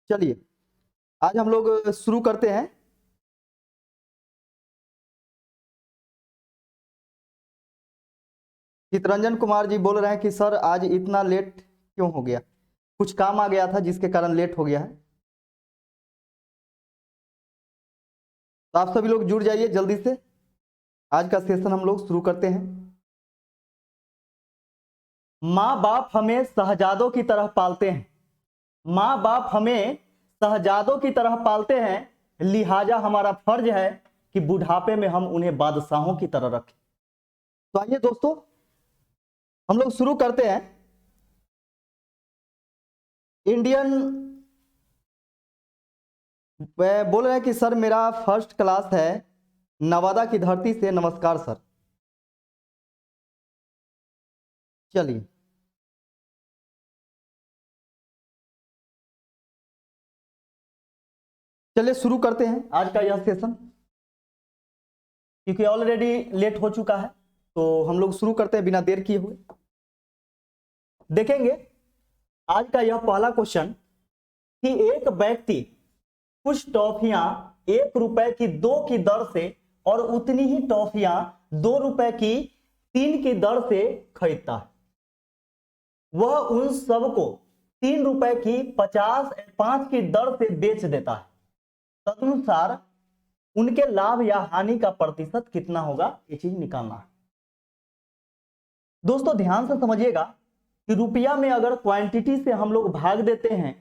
चलिए आज हम लोग शुरू करते हैं। चितरंजन कुमार जी बोल रहे हैं कि सर आज इतना लेट क्यों हो गया, कुछ काम आ गया था जिसके कारण लेट हो गया है। तो आप सभी लोग जुड़ जाइए जल्दी से, आज का सेशन हम लोग शुरू करते हैं। माँ बाप हमें शहजादों की तरह पालते हैं, माँ बाप हमें शहजादों की तरह पालते हैं, लिहाजा हमारा फर्ज है कि बुढ़ापे में हम उन्हें बादशाहों की तरह रखें। तो आइए दोस्तों हम लोग शुरू करते हैं। इंडियन बोल रहे हैं कि सर मेरा फर्स्ट क्लास है नवादा की धरती से, नमस्कार सर। चलिए चलिए शुरू करते हैं आज का यह सेशन, क्योंकि ऑलरेडी लेट हो चुका है। तो हम लोग शुरू करते हैं बिना देर किए हुए। देखेंगे आज का यह पहला क्वेश्चन कि एक व्यक्ति कुछ टॉफियां 1 रुपए की 2 की दर से और उतनी ही टॉफियां 2 रुपए की 3 की दर से खरीदता है। वह उन सबको 3 रुपए की 5 की दर से बेच देता है। तदनुसार उनके लाभ या हानि का प्रतिशत कितना होगा, ये चीज निकालना है। दोस्तों ध्यान से समझिएगा कि रुपया में अगर क्वांटिटी से हम लोग भाग देते हैं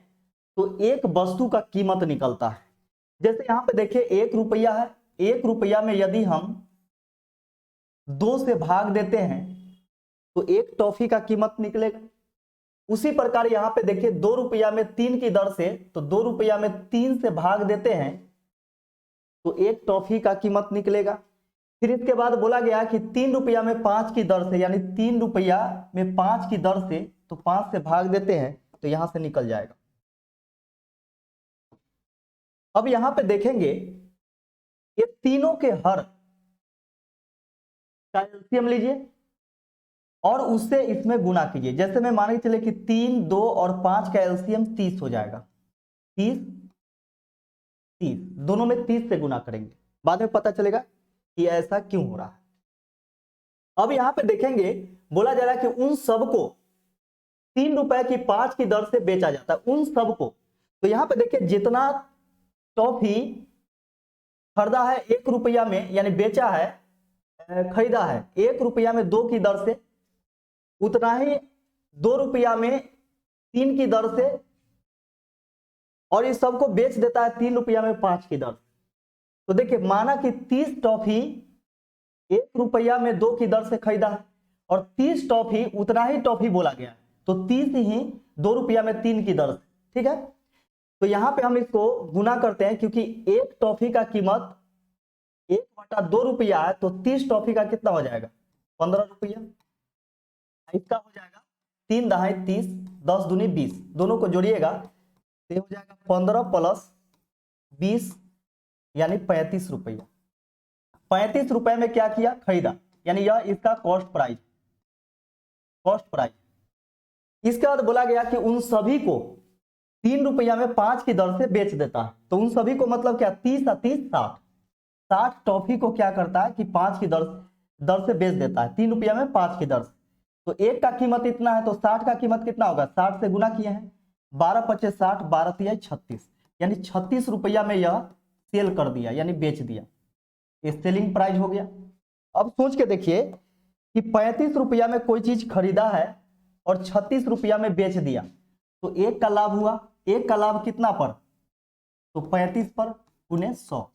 तो एक वस्तु का कीमत निकलता है। जैसे यहां पे देखिए 1 रुपया है, 1 रुपया में यदि हम 2 से भाग देते हैं तो एक टॉफी का कीमत निकलेगा। उसी प्रकार यहां पे देखिए 2 रुपया में 3 की दर से, तो 2 रुपया में 3 से भाग देते हैं तो एक टॉफी का कीमत निकलेगा। फिर इसके बाद बोला गया कि 3 रुपया में 5 की दर से, यानी 3 रुपया में 5 की दर से, तो 5 से भाग देते हैं तो यहां से निकल जाएगा। अब यहां पे देखेंगे ये तीनों के हर का एलसीएम लीजिए और उससे इसमें गुना कीजिए। जैसे मैं मान के चले कि 3, 2 और 5 का एलसीएम 30 हो जाएगा। 30 30 दोनों में 30 से गुना करेंगे, बाद में पता चलेगा कि ऐसा क्यों हो रहा है। अब यहां पे देखेंगे बोला जा रहा है कि उन सबको 3 रुपए की 5 की दर से बेचा जाता है, उन सबको। तो यहां पे देखिए जितना टॉफी खरीदा है 1 रुपया में, यानी बेचा है, खरीदा है 1 रुपया में 2 की दर से, उतना ही 2 रुपया में 3 की दर से, और इस सबको बेच देता है 3 रुपया में 5 की दर से। तो देखिए माना कि 30 टॉफी 1 रुपया में 2 की दर से खरीदा है और 30 टॉफी, उतना ही टॉफी बोला गया है, तो 30 ही 2 रुपया में 3 की दर से। ठीक है, तो यहां पे हम इसको गुना करते हैं, क्योंकि एक टॉफी का कीमत 1/2 रुपया है, तो 30 टॉफी का कितना हो जाएगा, 15 रुपया। इसका हो जाएगा 3 दहाई 30, 10 दूनी 20, दोनों को जोड़िएगा तो हो जाएगा 15 प्लस 20 यानी 35 रुपया। 35 रुपए में क्या किया, खरीदा, यानी यह इसका कॉस्ट प्राइस, कॉस्ट प्राइस। इसके बाद बोला गया कि उन सभी को 3 रुपया में 5 की दर से बेच देता है। तो उन सभी को मतलब क्या, 30 और 30 60, 60 टॉफी को क्या करता है कि 5 की दर से बेच देता है, 3 रुपया में 5 की दर से। तो एक का कीमत इतना है, तो 60 का कीमत कितना होगा, 60 से गुना किए हैं, 12 पचे 60, 12 तिया 36, यानी 36 रुपया में यह सेल कर दिया, यानी बेच दिया। ये सेलिंग प्राइस हो गया। अब सोच के देखिए कि 35 रुपया में कोई चीज खरीदा है और 36 रुपया में बेच दिया, तो एक का लाभ हुआ। एक का लाभ कितना पर, तो 35 पर गुने 100,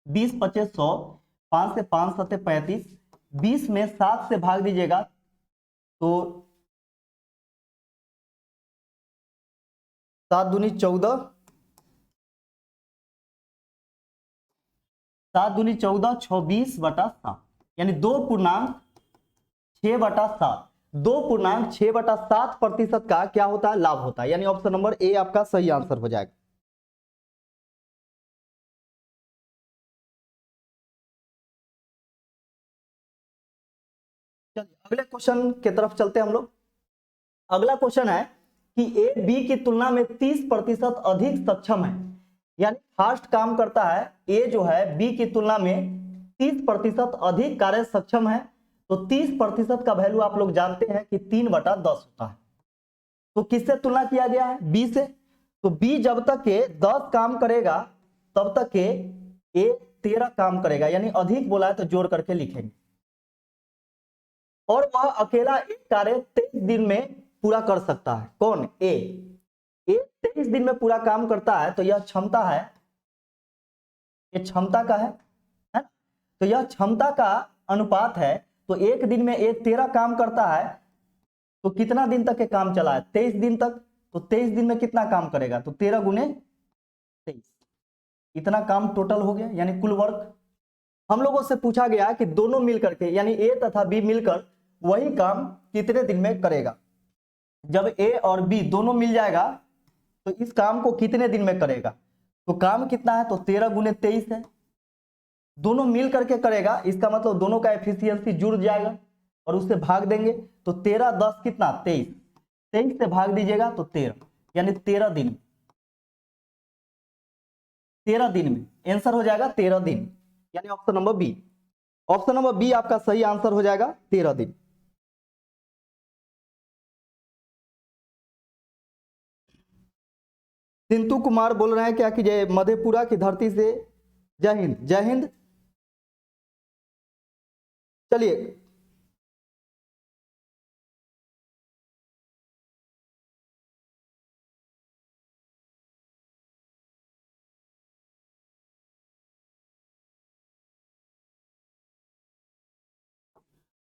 20 पचे 100, 5 से 5 सते 35, 20 में 7 से भाग दीजिएगा तो 7 दूनी 14, 7 दूनी 14, 26/7, यानी 2.6/7, 2.6/7% का क्या होता है, लाभ होता है। यानी ऑप्शन नंबर ए आपका सही आंसर हो जाएगा। चलिए अगले क्वेश्चन की तरफ चलते हैं हम लोग। अगला क्वेश्चन है कि ए बी की तुलना में 30% अधिक सक्षम है, यानी फास्ट काम करता है, ए जो है बी की तुलना में 30% अधिक कार्य सक्षम है। तो 30% का वैल्यू आप लोग जानते हैं कि 3/10 होता है। तो किससे तुलना किया गया है? बी से। तो बी जब तक के 10 काम करेगा तब तक के ए 13 काम करेगा, यानी अधिक बोला है तो जोड़ करके लिखेंगे। और वह अकेला एक कार्य 23 दिन में पूरा कर सकता है। कौन? ए 23 दिन में पूरा काम करता है, तो यह क्षमता है, ये क्षमता का है ना? तो यह क्षमता का अनुपात है। तो एक दिन में ए 13 काम करता है, तो कितना दिन तक के काम चला है? 23 दिन तक। तो 23 दिन में कितना काम करेगा? तो 13 गुने 23, इतना काम टोटल हो गया, यानी कुल वर्क। हम लोगों से पूछा गया कि दोनों मिलकर के, यानी ए तथा बी मिलकर वही काम कितने दिन में करेगा। जब ए और बी दोनों मिल जाएगा तो इस काम को कितने दिन में करेगा? तो काम कितना है? तो 13 गुने 23 है। दोनों मिल करके करेगा, इसका मतलब दोनों का एफिशिएंसी जुड़ जाएगा और उससे भाग देंगे। तो 13 10 कितना? 23, 23 से भाग दीजिएगा तो 13, यानी 13 दिन, 13 दिन में आंसर हो जाएगा 13 दिन, यानी option number B. Option number B आपका सही आंसर हो जाएगा 13 दिन। सिंतु कुमार बोल रहे हैं क्या कि जय मधेपुरा की धरती से। जय हिंद, जय हिंद। चलिए,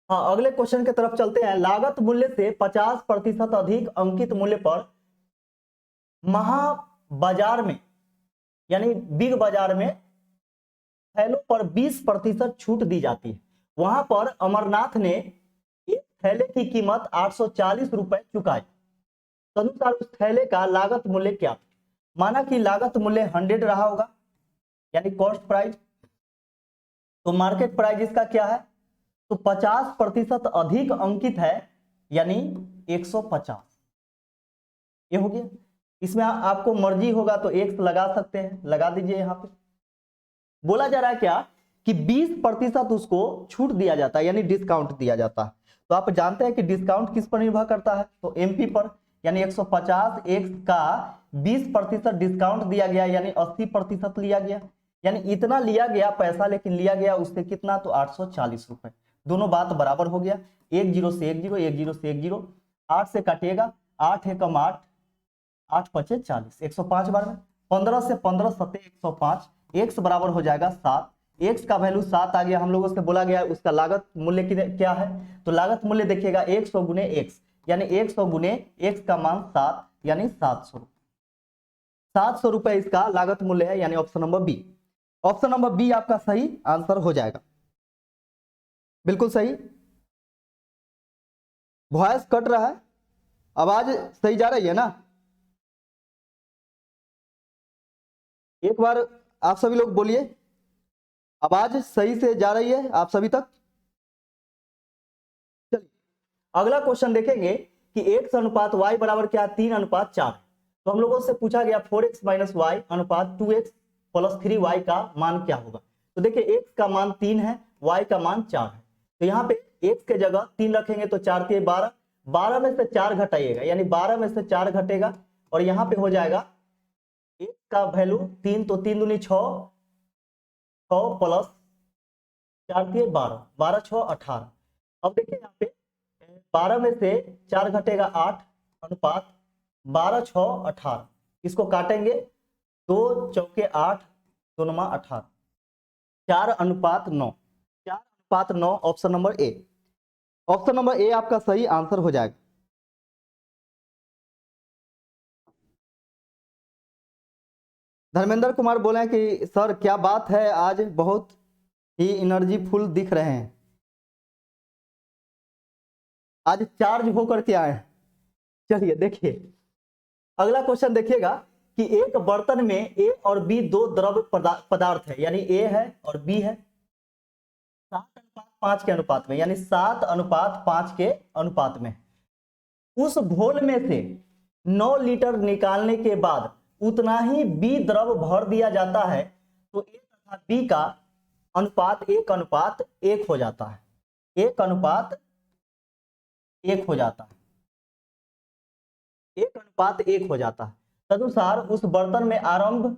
हाँ अगले क्वेश्चन की तरफ चलते हैं। लागत मूल्य से 50% अधिक अंकित मूल्य पर महा बाजार में, यानी बिग बाजार में थैलों पर 20% छूट दी जाती है। वहां पर अमरनाथ ने एक थैले की कीमत 840 रुपए चुकाई। तदनुसार उस थैले का लागत मूल्य क्या? माना कि लागत मूल्य 100 रहा होगा, यानी कॉस्ट प्राइस। तो मार्केट प्राइस इसका क्या है? तो 50% अधिक अंकित है, यानी 150। ये हो गया। इसमें आपको मर्जी होगा तो एक्स लगा सकते हैं, लगा दीजिए। यहां पे बोला जा रहा है क्या कि 20% उसको छूट दिया जाता है, यानी डिस्काउंट दिया जाता है। तो आप जानते हैं कि डिस्काउंट किस पर निर्भर करता है? तो एमपी पर, यानी 150 एक्स का 20% डिस्काउंट दिया गया, यानी 80% लिया गया, यानी इतना लिया गया पैसा, लेकिन लिया गया उससे कितना? तो 840 रुपए। दोनों बात बराबर हो गया। 1 0 से 1 0, 1 0 से 1 0, 8 से काटिएगा, 8 एकम 8, 8 पचे 40, 105 बार में 15 से 15 सत्ते 105, एक्स बराबर हो जाएगा 7। एक्स का वैल्यू 7 आ गया। हम लोगों से बोला गया उसका लागत मूल्य क्या है? तो लागत मूल्य देखिएगा 100 गुने एक्स, यानी 100 गुने एक्स का मान 7, यानी 700। 700 रुपए इसका लागत मूल्य है, यानी option number B. Option number B आपका सही आंसर हो जाएगा, बिल्कुल सही। वॉइस कट रहा है, आवाज सही जा रही है ना? एक बार आप सभी लोग बोलिए, आवाज सही से जा रही है आप सभी तक? चलिए अगला क्वेश्चन देखेंगे कि x अनुपात y बराबर क्या? 3:4। तो हम लोगों से पूछा गया 4x माइनस वाई अनुपात 2x प्लस 3y का मान क्या होगा? तो देखिए x का मान 3 है, y का मान 4 है। तो यहाँ पे x के जगह 3 रखेंगे तो 4 3 12, 12 में से 4 घटाइएगा, यानी 12 में से 4 घटेगा और यहाँ पे हो जाएगा x का वैल्यू 3, तो 3 दूनी 6, 6 प्लस 4 3 12, 12 6 18। अब देखिए यहाँ पे 12 में से 4 घटेगा 8 अनुपात 12 6 18। इसको काटेंगे, 2 चौके 8, 2 नमा 18, 4:9, 4:9 option number A. Option number A आपका सही आंसर हो जाएगा। धर्मेंद्र कुमार बोले हैं कि सर क्या बात है, आज बहुत ही एनर्जी फुल दिख रहे हैं, आज चार्ज होकर के आए हैं। चलिए देखिए अगला क्वेश्चन देखिएगा कि एक बर्तन में ए और बी दो द्रव पदार्थ है, यानी ए है और बी है, 7:5 के अनुपात में, यानी 7:5 के अनुपात में। उस घोल में से 9 लीटर निकालने के बाद उतना ही बी द्रव भर दिया जाता है तो ए तथा बी का अनुपात 1:1 हो जाता है, 1:1 हो जाता है, 1:1 हो जाता है। तदनुसार उस बर्तन में आरंभ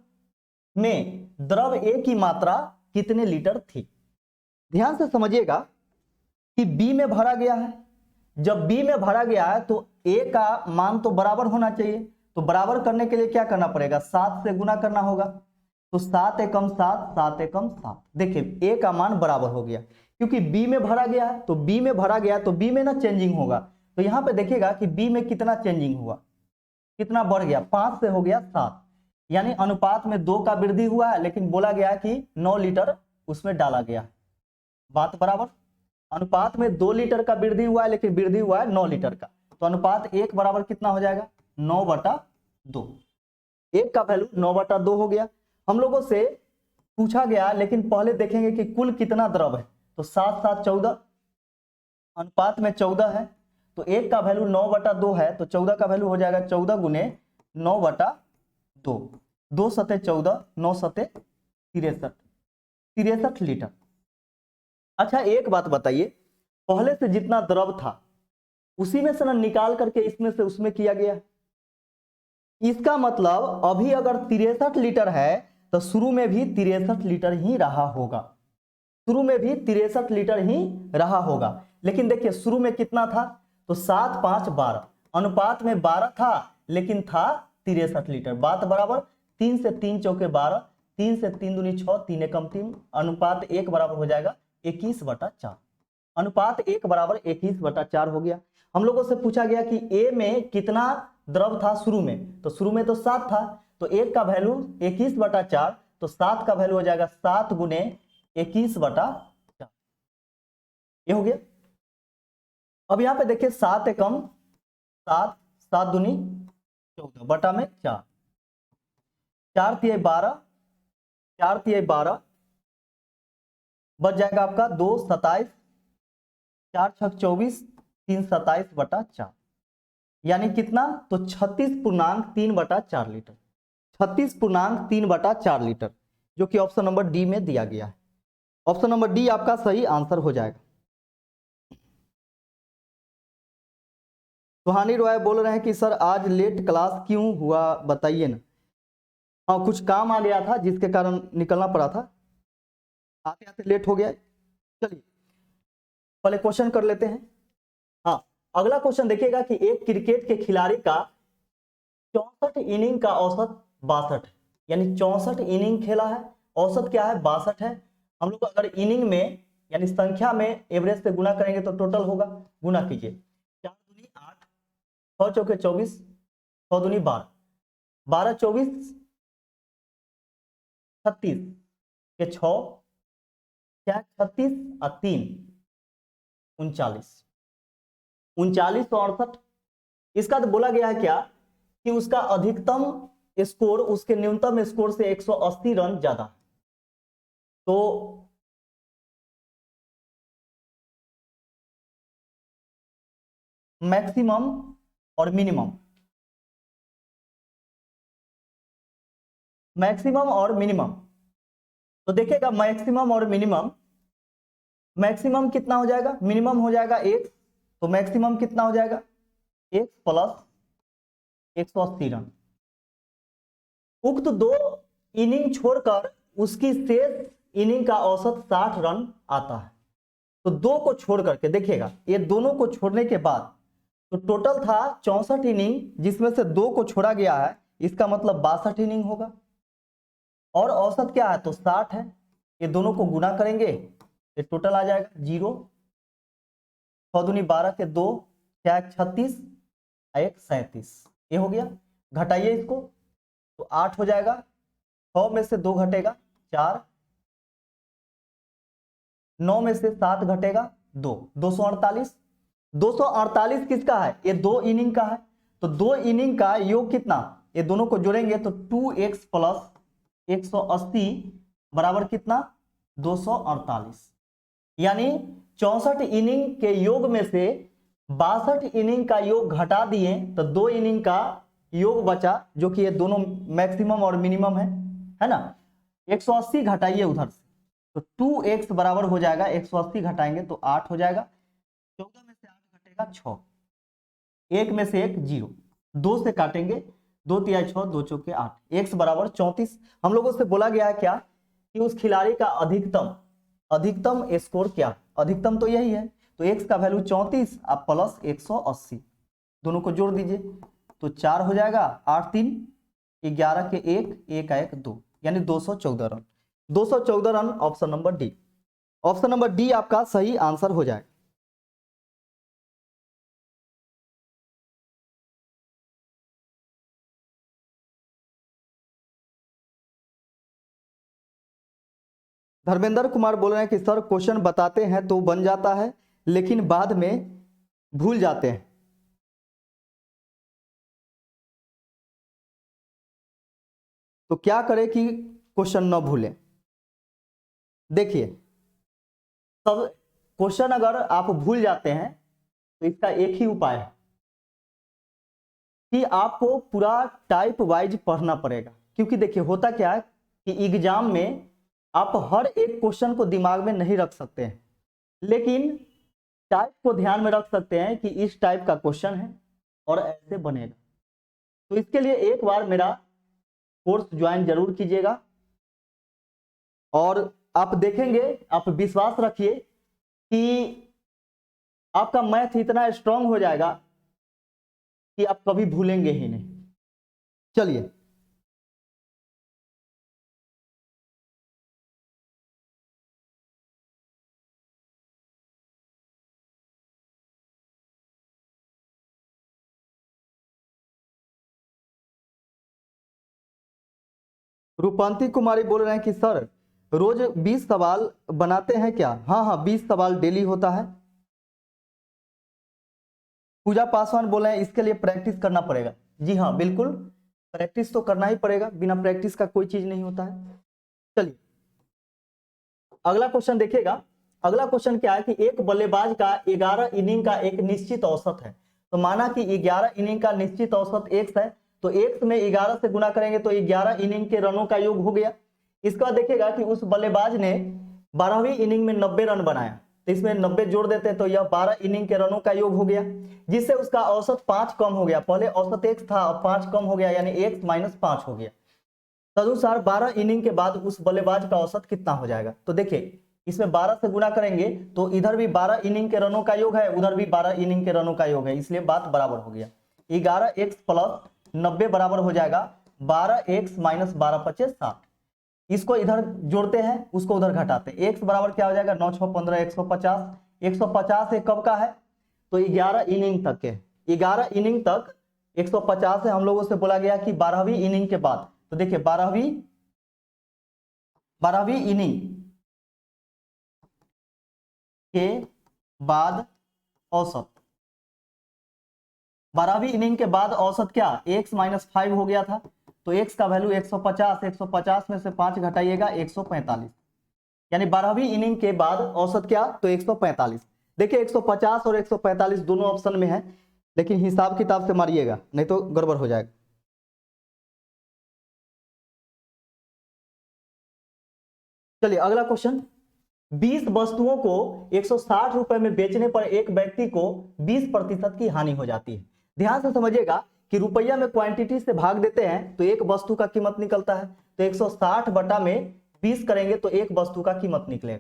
में द्रव ए की मात्रा कितने लीटर थी। ध्यान से समझिएगा कि बी में भरा गया है, जब बी में भरा गया है तो ए का मान तो बराबर होना चाहिए, तो बराबर करने के लिए क्या करना पड़ेगा, 7 से गुना करना होगा। तो 7 एकम 7, 7 एकम 7। देखिए ए का मान बराबर हो गया, क्योंकि बी में भरा गया है, तो बी में भरा गया तो बी में ना चेंजिंग होगा। तो यहां पे देखिएगा कि बी में कितना चेंजिंग हुआ, कितना बढ़ गया, 5 से हो गया 7, यानी अनुपात में 2 का वृद्धि हुआ है, लेकिन बोला गया कि 9 लीटर उसमें डाला गया। बात बराबर, अनुपात में 2 लीटर का वृद्धि हुआ है, लेकिन वृद्धि हुआ है 9 लीटर का, तो अनुपात 1 बराबर कितना हो जाएगा, 9/2। 1 का वैल्यू 9/2 हो गया। हम लोगों से पूछा गया, लेकिन पहले देखेंगे कि कुल कितना द्रव है, तो 7 7 14, अनुपात में 14 है, तो 1 का वैल्यू 9/2 है, तो 14 का वैल्यू हो जाएगा 14 गुने 9/2, 2 सते 14, 9 सते 63 लीटर। अच्छा एक बात बताइए, पहले से जितना द्रव था उसी में से ना निकाल करके इसमें से उसमें किया गया, इसका मतलब अभी अगर 63 लीटर है तो शुरू में भी 63 लीटर ही रहा होगा, शुरू में भी 63 लीटर ही रहा होगा। लेकिन देखिए शुरू में कितना था, तो 7 5 12, अनुपात में 12 था, लेकिन था 63 लीटर। बात बराबर, 3 से 3 चौके 12, 3 से 3 दूनी 6, 3 एकम 3, अनुपात 1 बराबर हो जाएगा 21/4, अनुपात 1 बराबर 21/4 हो गया। हम लोगों से पूछा गया कि ए में कितना द्रव था शुरू में, तो शुरू में तो 7 था, तो 1 का वैल्यू 21/4, तो 7 का वैल्यू हो जाएगा 7 गुने 21/4, ये हो गया। अब यहां पे देखिए 7 एकम 7, 7 दूनी 14 बटा में 4, 4 तिहाई 12, 4 तिहाई 12, बच जाएगा आपका 2 27, 4 छक 24, 3 27/4, यानी कितना, तो 36.3/4 लीटर, 36.3/4 लीटर, जो कि ऑप्शन नंबर डी में दिया गया है। ऑप्शन नंबर डी आपका सही आंसर हो जाएगा। सुहानी रॉय बोल रहे हैं कि सर आज लेट क्लास क्यों हुआ बताइए ना। हाँ कुछ काम आ गया था जिसके कारण निकलना पड़ा था, आते आते लेट हो गया। चलिए पहले क्वेश्चन कर लेते हैं। हाँ अगला क्वेश्चन देखिएगा कि एक क्रिकेट के खिलाड़ी का 64 इनिंग का औसत 62 है, यानी 64 इनिंग खेला है, औसत क्या है 62 है। हम लोग अगर इनिंग में यानी संख्या में एवरेज से गुना करेंगे तो टोटल होगा, गुना कीजिए, 4 दूनी 8, 6 चौके 24, 6 दूनी 12, 12 24 36 के 6 क्या 36 और 3 39, 3968। इसका तो बोला गया है क्या कि उसका अधिकतम स्कोर उसके न्यूनतम स्कोर से 180 रन ज्यादा, तो मैक्सिमम और मिनिमम, मैक्सिमम और मिनिमम, तो देखिएगा मैक्सिमम और मिनिमम, मैक्सिमम कितना हो जाएगा, मिनिमम हो जाएगा 1, तो मैक्सिमम कितना हो जाएगा 1 प्लस 180 रन। उक्त 2 इनिंग छोड़कर उसकी शेष इनिंग का औसत 60 रन आता है। तो 2 को छोड़ करके देखिएगा, ये दोनों को छोड़ने के बाद तो टोटल था 64 इनिंग, जिसमें से 2 को छोड़ा गया है, इसका मतलब 62 इनिंग होगा, और औसत क्या है तो 60 है। ये दोनों को गुना करेंगे ये टोटल आ जाएगा 0, 6 दूनी 12 के 2, 6 36, 1 37, ये हो गया। घटाइए इसको तो 8 हो जाएगा, 6 में से 2 घटेगा 4, 9 में से 7 घटेगा 2, 248। 248 किसका है, ये 2 इनिंग का है, तो 2 इनिंग का योग कितना, ये दोनों को जोड़ेंगे तो 2x प्लस 180 बराबर कितना 248, यानी 64 इनिंग के योग में से 62 इनिंग का योग घटा दिए तो 2 इनिंग का योग बचा जो कि ये दोनों मैक्सिमम और मिनिमम है ना। 180 घटाइए उधर से, तो 2x बराबर हो जाएगा, 180 घटाएंगे तो 8 हो जाएगा, 14 में से 8 घटेगा 6, 1 में से 1 0, 2 से काटेंगे, 2 तिया 6, 2 चौके 8, x बराबर 34। हम लोगों से बोला गया है क्या कि उस खिलाड़ी का अधिकतम स्कोर क्या है, अधिकतम तो यही है, तो x का वैल्यू 34 आप प्लस 180 दोनों को जोड़ दीजिए तो 4 हो जाएगा, 8 3 11 के 1, 1 का 1 2, यानी 214 run. 214 run option number D, option number D आपका सही आंसर हो जाएगा। धर्मेंद्र कुमार बोल रहे हैं कि सर क्वेश्चन बताते हैं तो बन जाता है लेकिन बाद में भूल जाते हैं। तो क्या करें कि क्वेश्चन न भूलें। देखिए सब क्वेश्चन अगर आप भूल जाते हैं तो इसका एक ही उपाय है कि आपको पूरा टाइप वाइज पढ़ना पड़ेगा, क्योंकि देखिए होता क्या है कि एग्जाम में आप हर एक क्वेश्चन को दिमाग में नहीं रख सकते हैं, लेकिन टाइप को ध्यान में रख सकते हैं कि इस टाइप का क्वेश्चन है और ऐसे बनेगा। तो इसके लिए एक बार मेरा कोर्स ज्वाइन जरूर कीजिएगा और आप देखेंगे, आप विश्वास रखिए कि आपका मैथ इतना स्ट्रांग हो जाएगा कि आप कभी भूलेंगे ही नहीं। चलिए रूपांती कुमारी बोल रहे हैं कि सर रोज 20 सवाल बनाते हैं क्या? हाँ हाँ 20 सवाल डेली होता है। पूजा पासवान बोल रहे हैं इसके लिए प्रैक्टिस करना पड़ेगा। जी हाँ बिल्कुल, प्रैक्टिस तो करना ही पड़ेगा, बिना प्रैक्टिस का कोई चीज नहीं होता है। चलिए अगला क्वेश्चन देखिएगा। अगला क्वेश्चन क्या है कि एक बल्लेबाज का 11 इनिंग का एक निश्चित औसत है। तो माना कि 11 इनिंग का निश्चित औसत x है, तो x में 11 से गुना करेंगे तो 11 इनिंग के रनों का योग हो गया। इसका देखिएगा कि उस बल्लेबाज ने 12वीं इनिंग में 90 रन बनाया, तो इसमें 90 जोड़ देते हैं तो यह 12 इनिंग के रनों का योग हो गया, जिससे उसका औसत 5 कम हो गया। पहले औसत x था, अब 5 कम हो गया, यानी x माइनस 5 हो गया। तदनुसार 12 इनिंग के बाद उस बल्लेबाज का औसत कितना हो जाएगा? तो देखिए इसमें 12 से गुना करेंगे तो इधर भी 12 इनिंग के रनों का योग है, उधर भी 12 इनिंग के रनों का योग है, इसलिए बात बराबर हो गया। 11x प्लस 90 बराबर हो जाएगा 12x माइनस 12 पचे 7। इसको इधर जोड़ते हैं, उसको उधर घटाते हैं, x बराबर क्या हो जाएगा 9 6 15 150। 150 ये कब का है? तो 11 इनिंग तक के, 11 इनिंग तक 150 है। हम लोगों से बोला गया कि 12वीं इनिंग के बाद, तो देखिए 12वीं इनिंग के बाद औसत, 12वीं इनिंग के बाद औसत क्या x माइनस 5 हो गया था, तो x का वैल्यू 150, 150 में से 5 घटाइएगा 145, यानी 12वीं इनिंग के बाद औसत क्या? तो 145। देखिए 150 और 145 दोनों ऑप्शन में है, लेकिन हिसाब किताब से मारिएगा नहीं तो गड़बड़ हो जाएगा। चलिए अगला क्वेश्चन, 20 वस्तुओं को 160 रुपए में बेचने पर एक व्यक्ति को 20% की हानि हो जाती है। ध्यान से समझिएगा कि रुपया में क्वांटिटी से भाग देते हैं तो एक वस्तु का कीमत निकलता है, तो 160 बटा में 20 करेंगे तो एक वस्तु का कीमत निकलेगा।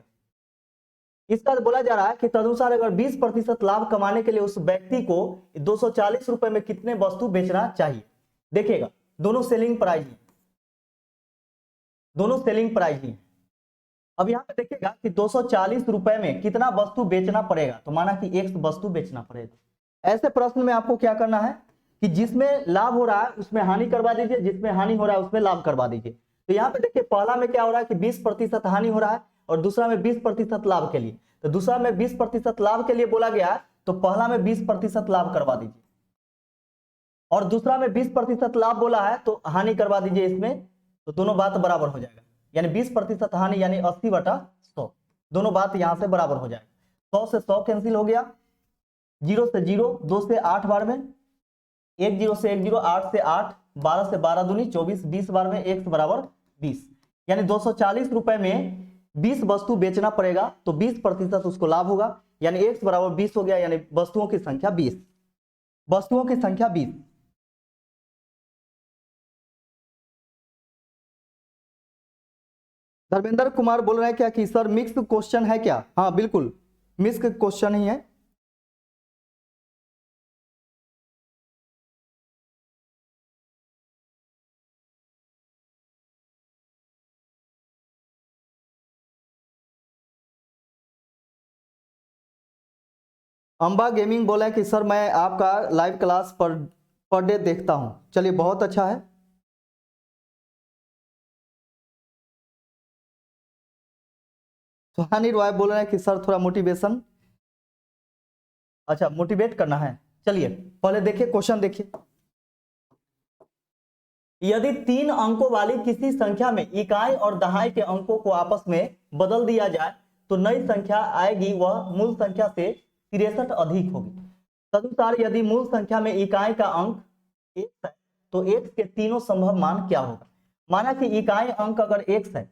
इसका बोला जा रहा है कि तदनुसार अगर 20% लाभ कमाने के लिए उस व्यक्ति को 240 रुपए में कितने वस्तु बेचना चाहिए? देखिएगा दोनों सेलिंग प्राइस ही, दोनों सेलिंग प्राइस ही। अब यहाँ पे देखिएगा कि 240 रुपए में कितना वस्तु बेचना पड़ेगा, तो माना कि एक वस्तु बेचना पड़ेगा। ऐसे प्रश्न में आपको क्या करना है कि जिसमें लाभ हो रहा है उसमें हानि करवा दीजिए, जिसमें हानि हो रहा है उसमें लाभ करवा दीजिए। तो यहाँ पे देखिए पहला में क्या हो रहा है कि 20% हानि हो रहा है और दूसरा में 20% लाभ के लिए, तो दूसरा में 20% लाभ के लिए बोला गया है तो पहला में 20% लाभ करवा दीजिए, और दूसरा में 20% लाभ बोला है तो हानि करवा दीजिए इसमें, तो दोनों बात बराबर हो जाएगा, यानी 20% हानि यानी 80 बटा 100, दोनों बात यहां से बराबर हो जाएगा। 100 से 100 कैंसिल हो गया, 0 से 0, 2 से 8 बार में एक जीरो से एक जीरो, 8 से 8, 12 से 12 दूनी 24, 20 बार में x बराबर 20, यानी 240 रुपए में 20 वस्तु बेचना पड़ेगा, तो 20% उसको लाभ होगा, यानी x बराबर 20 हो गया, यानी वस्तुओं की संख्या 20, वस्तुओं की संख्या 20। धर्मेंद्र कुमार बोल रहे हैं क्या कि सर मिक्स क्वेश्चन है क्या? हाँ बिल्कुल, मिक्स क्वेश्चन ही है। अंबा गेमिंग बोला है कि सर मैं आपका लाइव क्लास पर डे देखता हूं। चलिए बहुत अच्छा है। सुहानी रॉय बोल रहे हैं कि सर थोड़ा मोटिवेशन, अच्छा मोटिवेट करना है। चलिए पहले देखिए क्वेश्चन देखिए। यदि 3 अंकों वाली किसी संख्या में इकाई और दहाई के अंकों को आपस में बदल दिया जाए तो नई संख्या आएगी, वह मूल संख्या से 63 अधिक होगी। तदनुसार यदि मूल संख्या में इकाई का अंक x है तो x के तीनों संभव मान क्या होगा? माना कि इकाई अंक अगर x है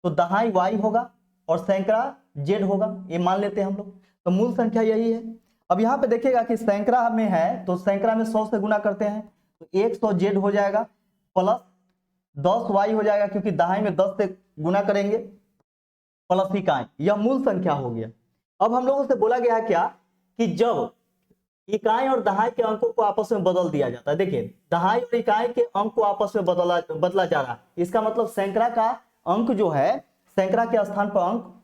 तो दहाई y होगा और सैकड़ा z होगा, ये मान लेते हैं हम लोग। तो मूल संख्या यही है। अब यहाँ पे देखिएगा कि सैकड़ा में है तो सैकड़ा में 100 से गुना करते हैं तो 100 z हो जाएगा, प्लस 10 y हो जाएगा, क्योंकि दहाई में 10 से गुना करेंगे, प्लस इकाई, यह मूल संख्या हो गया। अब हम लोगों से बोला गया है क्या कि जब इकाई और दहाई के अंकों को आपस में बदल दिया जाता है, देखिए दहाई और इकाई के अंक को आपस में बदला जा रहा है, इसका मतलब सैकड़ा का अंक जो है, सैकड़ा के स्थान पर अंक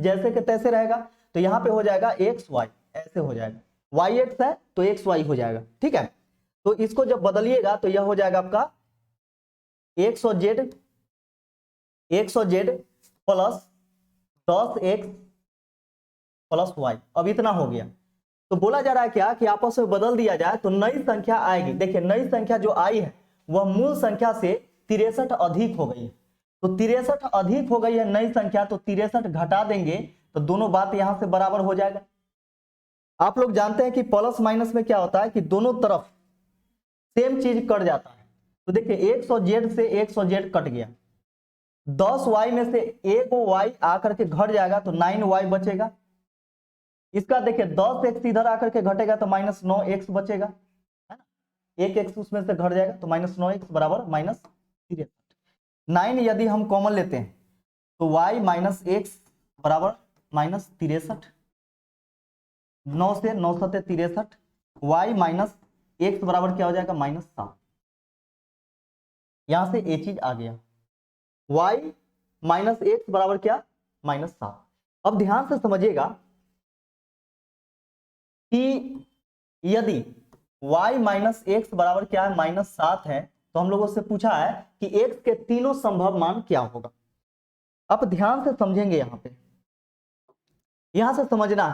जैसे के तैसे रहेगा, तो यहाँ पे हो जाएगा एक्स वाई, ऐसे हो जाएगा, वाई एक्स है तो एक्स वाई हो जाएगा, ठीक है। तो इसको जब बदलिएगा तो यह हो जाएगा आपका 100z plus 10x plus Y. अब इतना हो गया, तो बोला जा रहा है क्या कि आपस में बदल दिया जाए तो नई संख्या आएगी। देखिए नई संख्या जो आई है वह मूल संख्या से 63 अधिक हो गई है, तो 63 अधिक हो गई है नई संख्या, तो 63 घटा देंगे तो दोनों बात यहां से बराबर हो जाएगा। आप लोग जानते हैं कि प्लस माइनस में क्या होता है कि दोनों तरफ सेम चीज कट जाता है। तो देखिए 100z से 100z कट गया, 10y में से एक y आकर के घट जाएगा तो 9y बचेगा। इसका देखिए 10x इधर आकर के घटेगा तो -9x बचेगा, है ना, एक x उसमें से घट जाएगा तो -9x बराबर -63। 9 यदि हम कॉमन लेते हैं तो y माइनस एक्स बराबर -63, 9 से 9 सत्ते 63, y माइनस एक्स बराबर क्या हो जाएगा -7। यहां से ये चीज आ गया, y माइनस एक्स बराबर क्या -7। अब ध्यान से समझिएगा कि यदि y माइनस एक्स बराबर क्या है -7 है, तो हम लोगों से पूछा है कि x के तीनों संभव मान क्या होगा। आप ध्यान से समझेंगे, यहां से समझना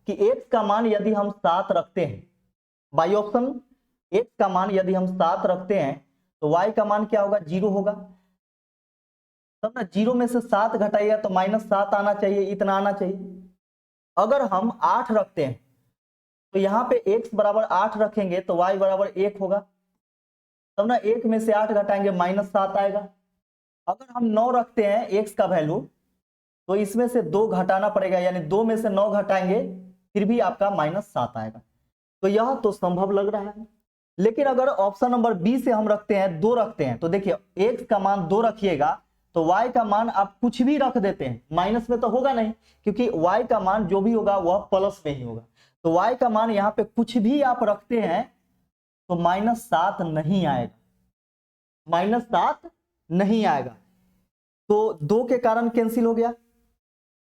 कि x का मान यदि हम 7 रखते हैं, बाई ऑप्शन x का मान यदि हम 7 रखते हैं तो y का मान क्या होगा 0 होगा, तब ना 0 में से 7 घटाइएगा तो -7 आना चाहिए, इतना आना चाहिए। अगर हम 8 रखते हैं तो यहाँ पे x बराबर 8 रखेंगे तो y बराबर 1 होगा, तब ना 1 में से 8 घटाएंगे -7 आएगा। अगर हम 9 रखते हैं x का वैल्यू तो इसमें से 2 घटाना पड़ेगा, यानी 2 में से 9 घटाएंगे फिर भी आपका -7 आएगा। तो यह तो संभव लग रहा है। लेकिन अगर ऑप्शन नंबर बी से हम रखते हैं 2 रखते हैं, तो देखिए x का मान 2 रखिएगा तो y का मान आप कुछ भी रख देते हैं, माइनस में तो होगा नहीं, क्योंकि y का मान जो भी होगा वह प्लस में ही होगा। तो y का मान यहाँ पे कुछ भी आप रखते हैं तो -7 नहीं आएगा, -7 नहीं आएगा। तो 2 के कारण कैंसिल हो गया,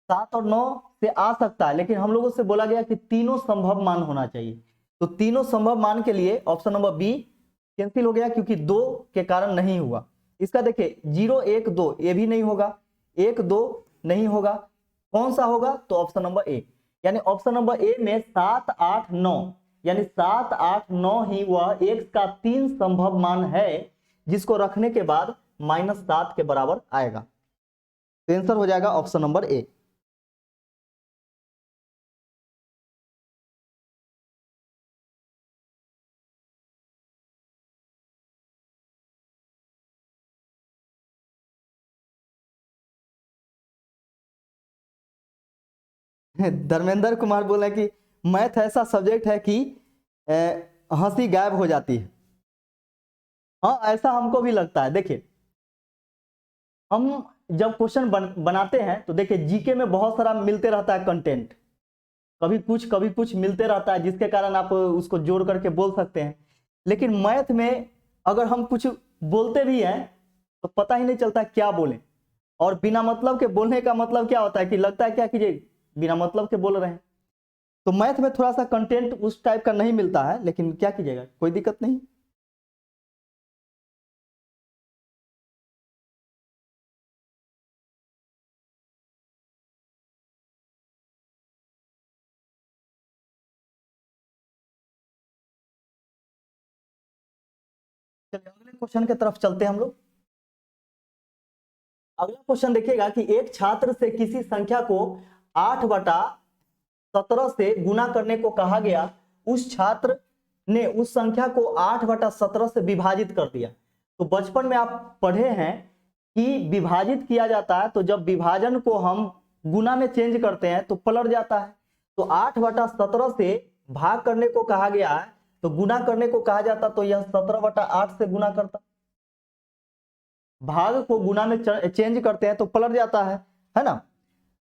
7 और 9 से आ सकता है, लेकिन हम लोगों से बोला गया कि तीनों संभव मान होना चाहिए। तो तीनों संभव मान के लिए ऑप्शन नंबर बी कैंसिल हो गया, क्योंकि 2 के कारण नहीं हुआ। इसका देखिए 0 1 2 ये भी नहीं होगा, 1 2 नहीं होगा, कौन सा होगा तो ऑप्शन नंबर ए, यानी ऑप्शन नंबर ए में 7 8 9, यानी 7 8 9 ही वह x का 3 संभव मान है जिसको रखने के बाद -7 के बराबर आएगा। तो आंसर हो जाएगा option number A. Dharmendra Kumar बोले कि मैथ ऐसा सब्जेक्ट है कि हंसी गायब हो जाती है। हाँ, ऐसा हमको भी लगता है। देखिए, हम जब क्वेश्चन बनाते हैं तो देखिए जीके में बहुत सारा मिलते रहता है कंटेंट, कभी कुछ मिलते रहता है जिसके कारण आप उसको जोड़ करके बोल सकते हैं। लेकिन मैथ में अगर हम कुछ बोलते भी हैं तो पता ही नहीं चलता क्या बोले, और बिना मतलब के बोलने का मतलब क्या होता है कि लगता है क्या कीजिए बिना मतलब के बोल रहे हैं। तो मैथ में थोड़ा सा कंटेंट उस टाइप का नहीं मिलता है, लेकिन क्या कीजिएगा, कोई दिक्कत नहीं। चलिए अगले क्वेश्चन की तरफ चलते हैं हम लोग। अगला क्वेश्चन देखिएगा कि एक छात्र से किसी संख्या को 8/17 से गुना करने को कहा गया, उस छात्र ने उस संख्या को 8/17 से विभाजित कर दिया। तो बचपन में आप पढ़े हैं कि विभाजित किया जाता है तो जब विभाजन को हम गुना में चेंज करते हैं तो पलट जाता है। तो 8/17 से भाग करने को कहा गया है तो गुना करने को कहा जाता, तो यह 17/8 से गुना करता। भाग को गुना में चेंज करते हैं तो पलट जाता है ना।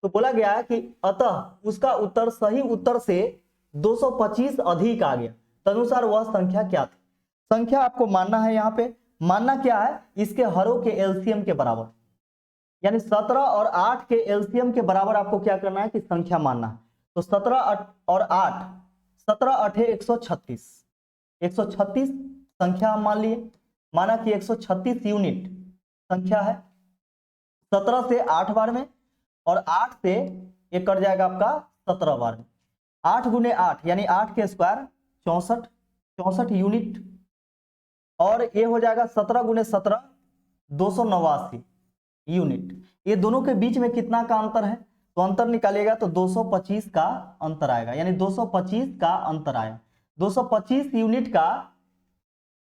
तो बोला गया है कि अतः उसका उत्तर सही उत्तर से 225 अधिक आ गया, तदनुसार वह संख्या क्या थी। संख्या आपको मानना है, यहाँ पे मानना क्या है, इसके हरों के एलसीएम के बराबर, यानी 17 और 8 के एलसीएम के बराबर आपको क्या करना है कि संख्या मानना है। तो 17 और 8, 17 8 136, 136 संख्या हम मान लिए, माना कि 136 यूनिट संख्या है। 17 से 8 बार में और 8 से ये कट जाएगा आपका 17 बार में। 8 गुने 8 यानी 8 के स्क्वायर 64, 64 यूनिट, और ये हो जाएगा 17 गुने 17 289 यूनिट। ये दोनों के बीच में कितना का अंतर है, तो अंतर निकालेगा तो 225 का अंतर आएगा, यानी 225 का अंतर आया। 225 यूनिट का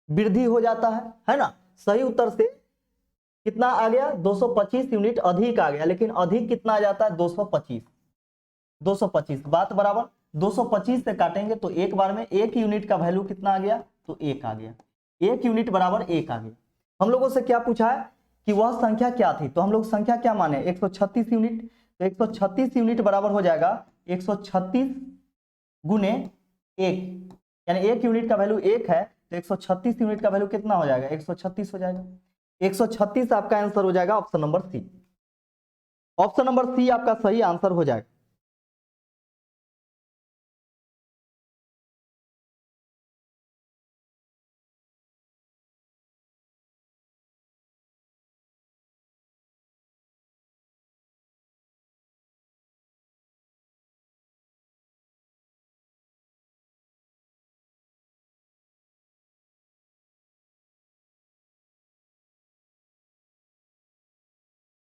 वृद्धि हो जाता है ना। सही उत्तर से कितना आ गया, 225 यूनिट अधिक आ गया, लेकिन अधिक कितना आ जाता है 225, 225 बात बराबर। 225 से काटेंगे तो एक बार में एक यूनिट का वैल्यू कितना आ गया, तो एक आ गया, एक यूनिट बराबर एक आ गया। हम लोगों से क्या पूछा है कि वह संख्या क्या थी, तो हम लोग संख्या क्या माने 136 यूनिट। तो 136 यूनिट बराबर हो जाएगा 136 गुने 1, यानी एक यूनिट का वैल्यू एक है तो 136 यूनिट का वैल्यू कितना हो जाएगा, 136 हो जाएगा। 136 आपका आंसर हो जाएगा option number C. Option number C आपका सही आंसर हो जाएगा।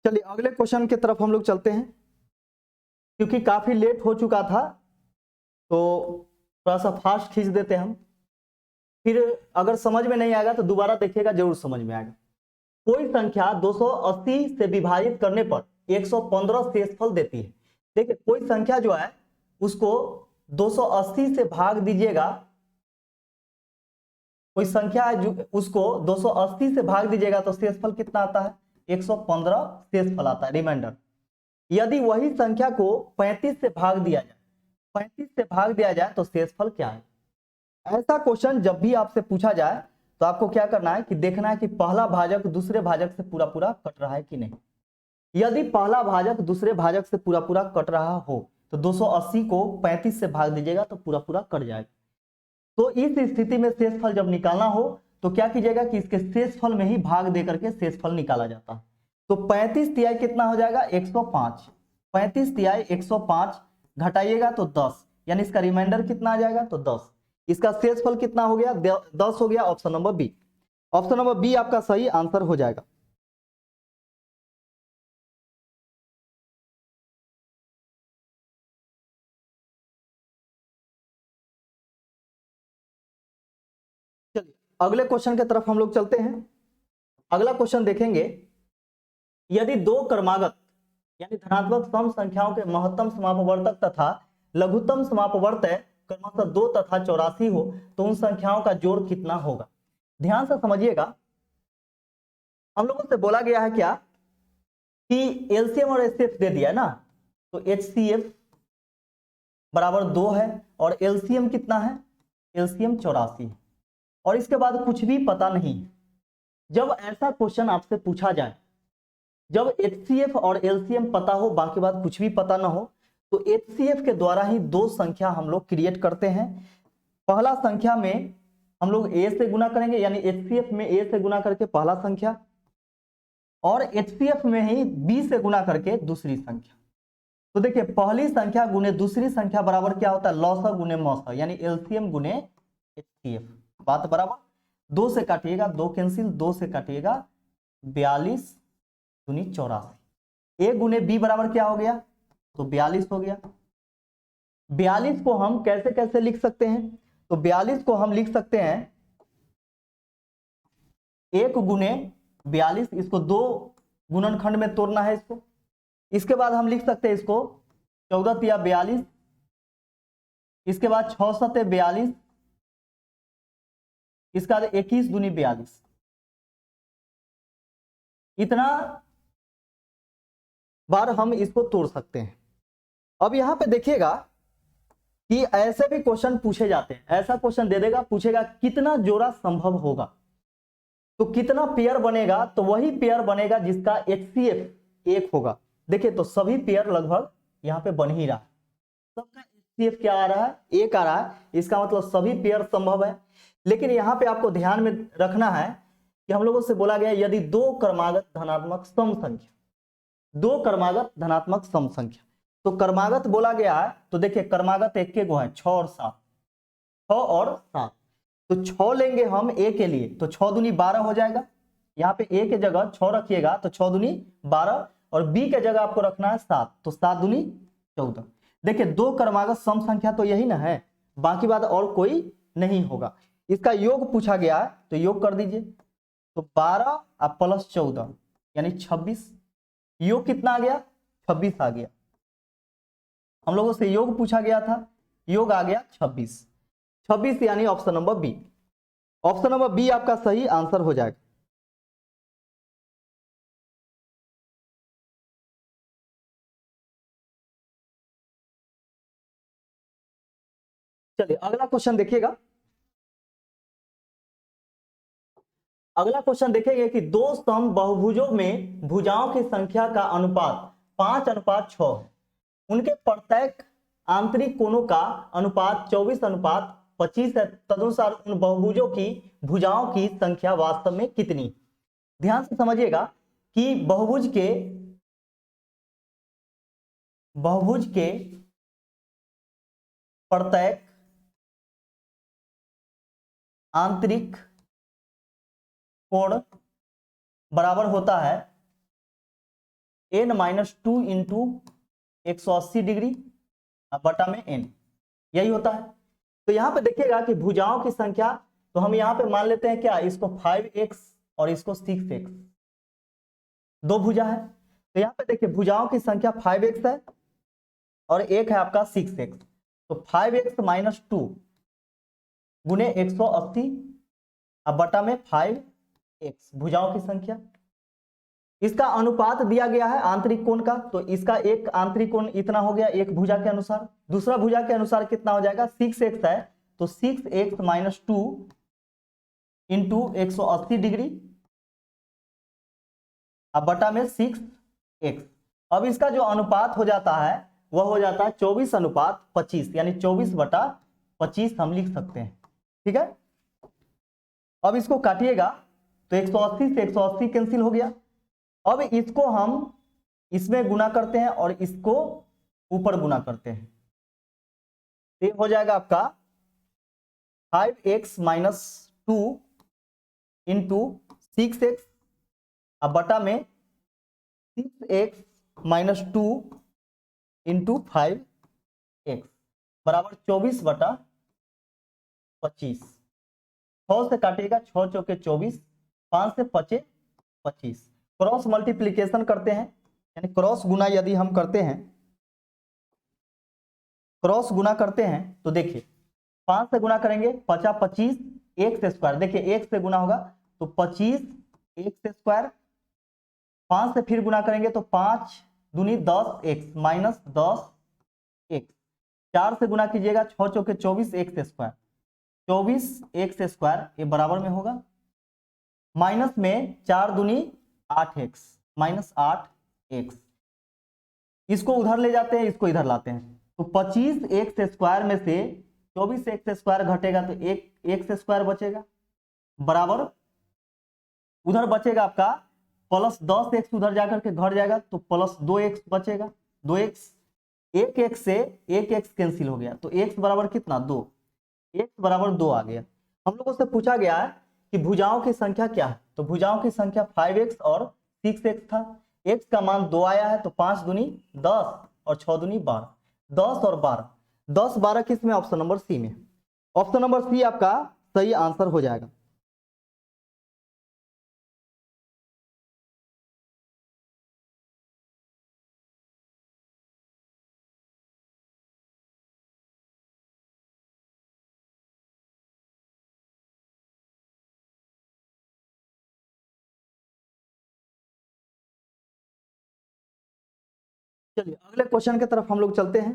चलिए अगले क्वेश्चन की तरफ हम लोग चलते हैं, क्योंकि काफी लेट हो चुका था तो थोड़ा सा फास्ट खींच देते हैं हम। फिर अगर समझ में नहीं आएगा तो दोबारा देखिएगा, जरूर समझ में आएगा। कोई संख्या 280 से विभाजित करने पर 115 शेषफल देती है। देखिए कोई संख्या जो है उसको 280 से भाग दीजिएगा, कोई संख्या है जो उसको 280 से भाग दीजिएगा तो शेषफल कितना आता है, 115 शेषफल आता है, रिमाइंडर। यदि वही संख्या को 35 से भाग दिया जाए, 35 से भाग दिया जाए तो शेषफल क्या है। ऐसा क्वेश्चन जब भी आपसे पूछा जाए तो आपको क्या करना है कि देखना है कि पहला भाजक दूसरे भाजक से पूरा पूरा कट रहा है कि नहीं। यदि पहला भाजक दूसरे भाजक से पूरा पूरा कट रहा हो तो 280 को 35 से भाग दीजिएगा तो पूरा पूरा कट जाएगा। तो इस स्थिति में शेषफल जब निकालना हो तो क्या कीजिएगा कि इसके शेषफल में ही भाग दे करके शेषफल निकाला जाता है। तो 35 तिहाई कितना हो जाएगा, 105। 35 तिहाई 105 घटाइएगा तो 10, यानी इसका रिमाइंडर कितना आ जाएगा, तो 10। इसका शेषफल कितना हो गया, 10 हो गया। Option number B, option number B आपका सही आंसर हो जाएगा। चलिए अगले क्वेश्चन की तरफ हम लोग चलते हैं। अगला क्वेश्चन देखेंगे, यदि दो क्रमागत यानी धनात्मक सम संख्याओं के महत्तम समापवर्तक तथा लघुत्तम समापवर्तक क्रमशः 2 तथा 84 हो तो उन संख्याओं का जोड़ कितना होगा। ध्यान से समझिएगा, हम लोगों से बोला गया है क्या कि एलसीएम और एचसीएफ दे दिया है ना, तो एचसीएफ बराबर 2 है और एलसीएम कितना है, एलसीएम 84 है और इसके बाद कुछ भी पता नहीं। जब ऐसा क्वेश्चन आपसे पूछा जाए, जब एचसीएफ और एलसीएम पता हो बाकी बात कुछ भी पता ना हो, तो एचसीएफ के द्वारा ही 2 संख्या हम लोग क्रिएट करते हैं। पहला संख्या में हम लोग ए से गुना करेंगे, यानी एचसीएफ में ए से गुना करके पहला संख्या और एचसीएफ में ही बी से गुना करके दूसरी संख्या। तो देखिए पहली संख्या गुने दूसरी संख्या बराबर क्या होता है, लॉसा गुने मौसा, यानी एलसीएम गुने एचसीएफ। बात बराबर, 2 से काटिएगा 2 कैंसिल, 2 से काटिएगा 42 दूनी 84। ए गुने बी बराबर क्या हो गया, तो 42 हो गया। 42 को हम कैसे कैसे लिख सकते हैं, तो 42 को हम लिख सकते हैं 1 गुने 42, इसको 2 गुणनखंड में तोड़ना है इसको। इसके बाद हम लिख सकते हैं इसको 14 तिया 42, इसके बाद 6 सते 42, इसका 21 दूनी 42। इतना बार हम इसको तोड़ सकते हैं। अब यहां पे देखिएगा कि ऐसे भी क्वेश्चन पूछे जाते हैं, ऐसा क्वेश्चन दे देगा, पूछेगा कितना जोड़ा संभव होगा, तो कितना पेयर बनेगा, तो वही पेयर बनेगा जिसका एचसीएफ 1 होगा। देखिए तो सभी पेयर लगभग यहाँ पे बन ही रहा है, सबका एचसीएफ क्या आ रहा है, 1 आ रहा है, इसका मतलब सभी पेयर संभव है। लेकिन यहाँ पे आपको ध्यान में रखना है कि हम लोगों से बोला गया यदि 2 क्रमागत धनात्मक सम संख्या, 2 क्रमागत धनात्मक सम संख्या, तो क्रमागत बोला गया है, तो देखिए क्रमागत एक के गो है 6 और 7, 6 और 7, तो 6 लेंगे हम ए के लिए, तो 6 दूनी 12 हो जाएगा। यहाँ पे ए के जगह 6 रखिएगा तो 6 दूनी 12, और बी के जगह आपको रखना है 7, तो 7 दूनी 14। देखिए 2 क्रमागत सम संख्या तो यही ना है, बाकी बात और कोई नहीं होगा। इसका योग पूछा गया है तो योग कर दीजिए, तो 12 और प्लस 14 यानी 26, योग कितना आ गया, 26 आ गया। हम लोगों से योग पूछा गया था, योग आ गया 26, 26 यानी option number B, option number B आपका सही आंसर हो जाएगा। चलिए अगला क्वेश्चन देखिएगा, अगला क्वेश्चन देखेंगे कि 2 सम बहुभुजों में भुजाओं की संख्या का अनुपात 5:6 है, उनके प्रत्येक आंतरिक कोणों का अनुपात 24:25 है, तदनुसार उन बहुभुजों की भुजाओं की संख्या वास्तव में कितनी। ध्यान से समझिएगा कि बहुभुज के प्रत्येक आंतरिक कोण बराबर होता है n-2 इंटू 180 डिग्री बटा में n, यही होता है। तो यहां पे देखिएगा कि भुजाओं की संख्या, तो हम यहां पे मान लेते हैं क्या, इसको 5x और इसको 6x, 2 भुजा है। तो यहां पे देखिए भुजाओं की संख्या 5x है और एक है आपका 6x, तो 5x माइनस 2 गुने 180 बटा में 5x भुजाओं की संख्या। इसका अनुपात दिया गया है आंतरिक कोण का, तो इसका एक आंतरिक कोण इतना हो गया एक भुजा के अनुसार, दूसरा भुजा के अनुसार कितना हो जाएगा, 6x है, तो 6x माइनस 2 इंटू 180 डिग्री अब बटा में 6x। अब इसका जो अनुपात हो जाता है वह हो जाता है 24:25, यानी 24/25 हम लिख सकते हैं, ठीक है। अब इसको काटिएगा तो 180 से 180 कैंसिल हो गया। अब इसको हम इसमें गुना करते हैं और इसको ऊपर गुना करते हैं, ये हो जाएगा आपका 5x माइनस 2 इंटू 6x अब बटा में 6x माइनस 2 इंटू 5x बराबर 24/25। 6 से काटिएगा, 6 चौके 24, 5 से 5 25, क्रॉस मल्टीप्लीकेशन करते हैं यानी क्रॉस गुना यदि हम करते हैं, क्रॉस गुना करते हैं तो देखिए 5 से गुना करेंगे 50 25 एक से स्क्वायर, देखिए एक से गुना होगा तो 25 एक से स्क्वायर, 5 से फिर गुना करेंगे तो 5 दूनी 10 एक्स माइनस 10 एक्स, 4 से गुना कीजिएगा 6 चौके 24 एक से स्क्वायर, 24 एक से स्क्वायर ये बराबर में होगा माइनस में 4 दूनी 8 एक्स माइनस 8 एक्स, इसको उधर ले जाते हैं इसको इधर लाते हैं तो 25 एक से स्क्वायर में से 24 एक से स्क्वायर घटेगा तो एक से स्क्वायर बचेगा बराबर उधर बचेगा आपका प्लस 10 एक्स उधर जाकर के घर जाएगा तो प्लस 2 एक्स बचेगा, 2 एक्स, एक एक्स से एक एक्स कैंसिल हो गया तो एक्स बराबर कितना 2, एक्स बराबर 2 आ गया। हम लोगों से पूछा गया है कि भुजाओं की संख्या क्या है, तो भुजाओं की संख्या 5x और 6x था, x का मान 2 आया है तो 5 दूनी 10 और 6 दूनी 12, 10 और 12, 10 12 किस में, ऑप्शन नंबर सी में, ऑप्शन नंबर सी आपका सही आंसर हो जाएगा। चलिए अगले क्वेश्चन की तरफ हम लोग चलते हैं।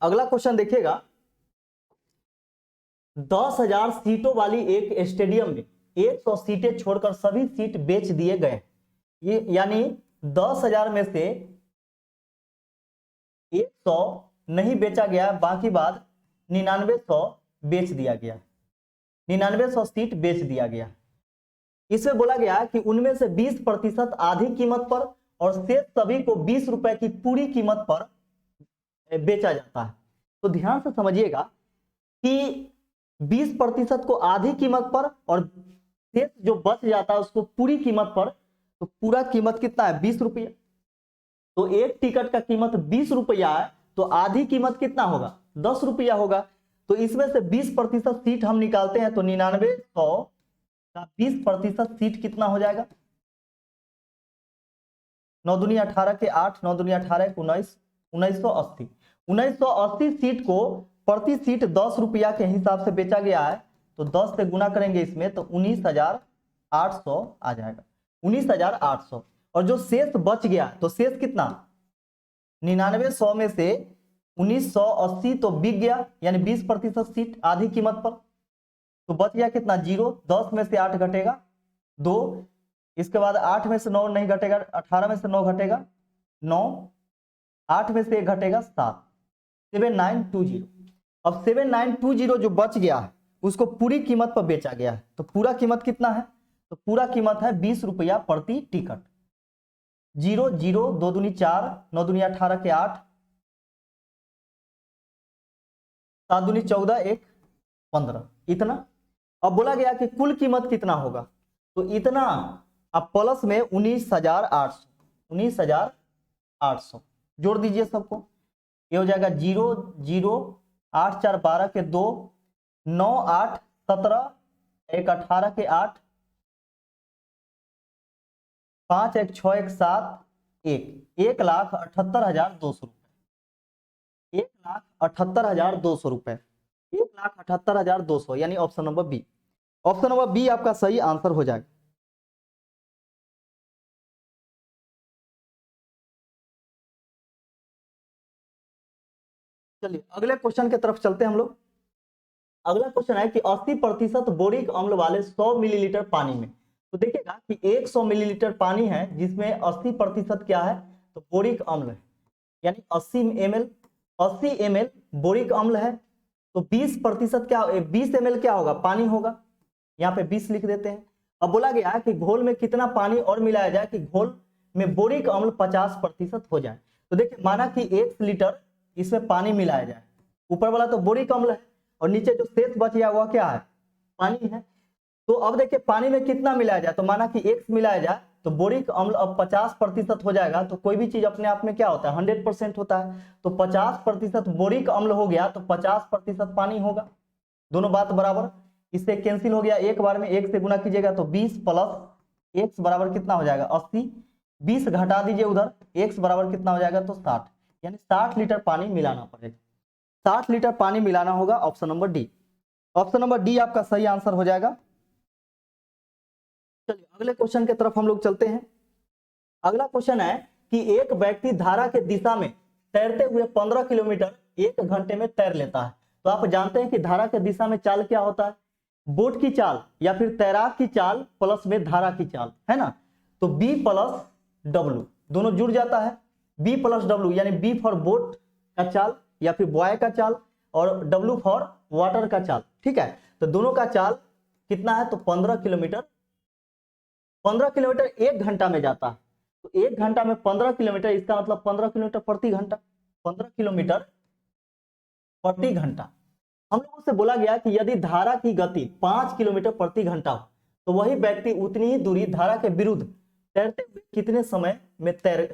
अगला क्वेश्चन देखिएगा, 10,000 सीटों वाली एक स्टेडियम में 100 सीटें छोड़कर सभी सीट बेच दिए गए, ये यानी 10,000 में से 100 नहीं बेचा गया, बाकी बाद 9900 बेच दिया गया, 9900 सीट बेच दिया गया। इसमें बोला गया कि उनमें से 20% आधी कीमत पर और शेष सभी को 20 रुपए की पूरी कीमत पर बेचा जाता है। तो ध्यान से समझिएगा कि 20% को आधी कीमत पर और शेष जो बच जाता है उसको पूरी कीमत पर, तो पूरा कीमत कितना है 20 रुपया, तो एक टिकट का कीमत 20 रुपया है तो आधी कीमत कितना होगा 10 रुपया होगा। तो इसमें से 20% सीट हम निकालते हैं तो 9900 का 20% सीट कितना हो जाएगा, 9 दूनी 18 के 8, 9 दूनी 18 के 19, 1980, 1980 सीट को प्रति सीट 10 रुपया के हिसाब से बेचा गया है तो 10 से गुना करेंगे इसमें तो 19,800 आ जाएगा, 19,800। और जो शेष बच गया तो शेष कितना 9900 में से 1980 तो बिक गया यानी 20% सीट आधी कीमत पर, तो बच गया कितना 0, 10 में से 8 घटेगा 2, इसके बाद 8 में से 9 नहीं घटेगा, 18 में से 9 घटेगा 9, 8 में से 1 घटेगा 7, 7920। अब 7920 जो बच गया है उसको पूरी कीमत पर बेचा गया है, तो पूरा कीमत कितना है, तो पूरा कीमत है 20 रुपया प्रति टिकट, 0 0 2 दूनी 4, 9 दूनी 18 के 8, 7 दूनी 14 1 15 इतना। अब बोला गया कि कुल कीमत कितना होगा, तो इतना अब प्लस में 19,800, 19,800 जोड़ दीजिए सबको, ये हो जाएगा 0 0 8 4 12 के 2, 9 8 17 1 18 के 8, 5 1 6 1 7 1, 1,78,200 रुपए, 1,78,200 रुपए, 1,78,200 यानी option number B, option number B आपका सही आंसर हो जाएगा। चलिए अगले क्वेश्चन की तरफ चलते हैं हम लोग। अगला क्वेश्चन है कि 80% बोरिक अम्ल वाले 100 मिलीलीटर पानी में, तो देखिएगा कि 100 मिलीलीटर पानी है जिसमें 80% क्या है, तो बोरिक अम्ल है, यानी 80 ml बोरिक अम्ल है, तो 20% क्या 20 ml क्या होगा पानी होगा, यहाँ पे 20 लिख देते हैं। अब बोला गया है कि घोल में कितना पानी और मिलाया जाए कि घोल में बोरिक अम्ल 50% हो जाए, तो देखिए माना कि 1 लीटर इसमें पानी मिलाया जाए, ऊपर वाला तो बोरिक अम्ल है और नीचे जो शेष बच गया हुआ क्या है पानी है, तो अब देखिए पानी में कितना मिलाया जाए, तो माना कि x मिलाया जाए तो बोरिक अम्ल अब 50% हो जाएगा, तो कोई भी चीज अपने आप में क्या होता है 100% होता है, तो 50% बोरिक अम्ल हो गया तो 50% पानी होगा, दोनों बात बराबर, इससे कैंसिल हो गया, एक बार में 1 से गुना कीजिएगा तो 20 प्लस x बराबर कितना हो जाएगा 80, 20 घटा दीजिए उधर, x बराबर कितना हो जाएगा, तो 60, यानी 60 लीटर पानी मिलाना पड़ेगा। 60 लीटर पानी मिलाना होगा, option number D. Option number D आपका सही आंसर हो जाएगा। चलिए अगले क्वेश्चन की तरफ हम लोग चलते हैं। अगला क्वेश्चन है कि एक व्यक्ति धारा के दिशा में तैरते हुए 15 किलोमीटर 1 घंटे में तैर लेता है। तो आप जानते हैं कि धारा के दिशा में चाल क्या होता है, बोट की चाल या फिर तैराक की चाल प्लस में धारा की चाल, है ना। तो बी प्लस डब्ल्यू दोनों जुड़ जाता है, बी प्लस डब्ल्यू यानी बी फॉर बोट का चाल या फिर बॉय का चाल और डब्ल्यू फॉर वाटर का चाल, ठीक है। तो दोनों का चाल कितना है, तो 15 किलोमीटर, 15 किलोमीटर 1 घंटा में जाता है। तो 1 घंटा में 15 किलोमीटर, इसका मतलब 15 किलोमीटर प्रति घंटा, 15 किलोमीटर प्रति घंटा। हम लोगों से बोला गया कि यदि धारा की गति 5 किलोमीटर प्रति घंटा हो तो वही व्यक्ति उतनी ही दूरी धारा के विरुद्ध तैरते हुए कितने समय में तय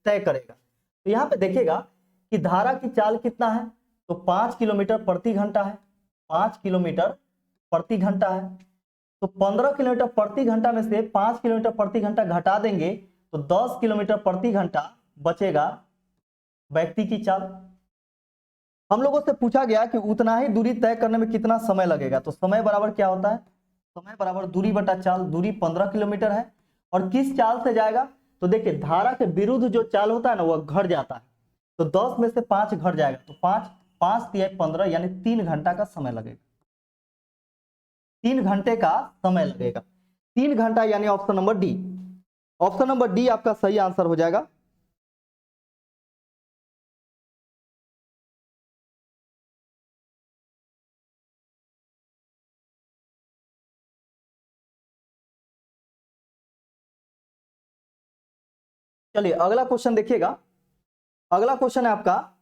करेगा। तो यहाँ पे देखिएगा कि धारा की चाल कितना है, तो 5 किलोमीटर प्रति घंटा है, 5 किलोमीटर प्रति घंटा है। तो 15 किलोमीटर प्रति घंटा में से 5 किलोमीटर प्रति घंटा घटा देंगे तो 10 किलोमीटर प्रति घंटा बचेगा व्यक्ति की चाल। हम लोगों से पूछा गया कि उतना ही दूरी तय करने में कितना समय लगेगा। तो समय बराबर क्या होता है, समय बराबर दूरी बटा चाल। दूरी 15 किलोमीटर है और किस चाल से जाएगा, तो देखिए धारा के विरुद्ध जो चाल होता है ना वह घट जाता है। तो 10 में से 5 घट जाएगा, तो 5 5 तिया 15 यानी 3 घंटा का समय लगेगा, 3 घंटे का समय लगेगा, 3 घंटा, यानी option number D. Option number D आपका सही आंसर हो जाएगा। चलिए अगला क्वेश्चन देखिएगा। अगला क्वेश्चन है आपका,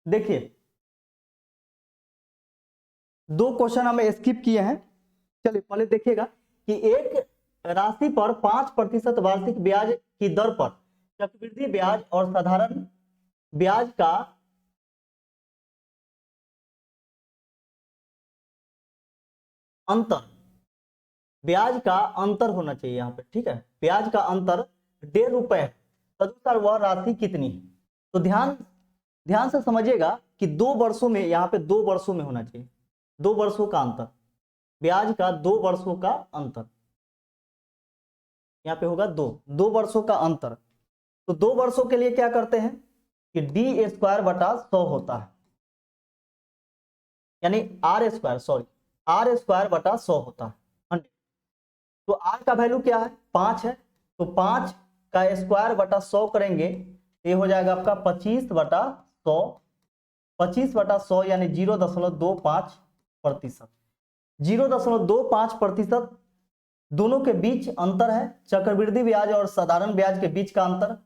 देखिए 2 क्वेश्चन हमें स्किप किए हैं। चलिए पहले देखिएगा कि एक राशि पर 5% वार्षिक ब्याज की दर पर चक्रवृद्धि ब्याज और साधारण ब्याज का अंतर, ब्याज का अंतर होना चाहिए यहाँ पे, ठीक है। ब्याज का अंतर ₹1.5 तदनुसार वह राशि कितनी है। तो ध्यान ध्यान से समझिएगा कि 2 वर्षों में, यहाँ पे 2 वर्षों में होना चाहिए, 2 वर्षों का अंतर, ब्याज का 2 वर्षों का अंतर, यहाँ पे होगा 2 वर्षों का अंतर। तो 2 वर्षों के लिए क्या करते हैं कि d²/100 होता है, यानी r² होता है 100। तो r का वैल्यू क्या है, 5 है, तो 5 का स्क्वायर/100 करेंगे तो ये हो जाएगा आपका 25/100, 25/100 यानी 0.25%। 0.25% दोनों के बीच अंतर है, चक्रवृद्धि ब्याज और साधारण ब्याज के बीच का अंतर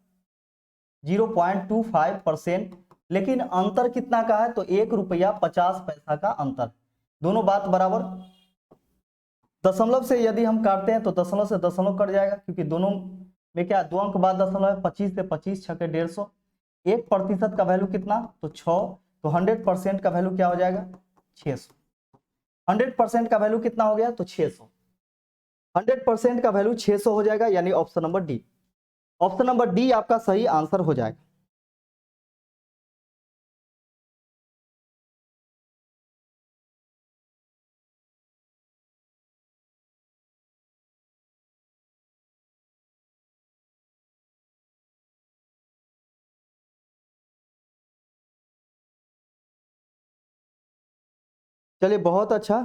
0.25%, लेकिन अंतर कितना का है, तो ₹1.50 का अंतर। दोनों बात बराबर। दशमलव से यदि हम काटते हैं तो दशमलव से दशमलव कट जाएगा, क्योंकि दोनों में क्या 2 अंक बाद दशमलव है, 25 से 25 छके 150। 1% का वैल्यू कितना, तो 6, तो 100% का वैल्यू क्या हो जाएगा, 600। 100% का वैल्यू कितना हो गया, तो 600। 100% का वैल्यू 600 हो जाएगा, यानी option number D. Option number D आपका सही आंसर हो जाएगा। चलिए बहुत अच्छा।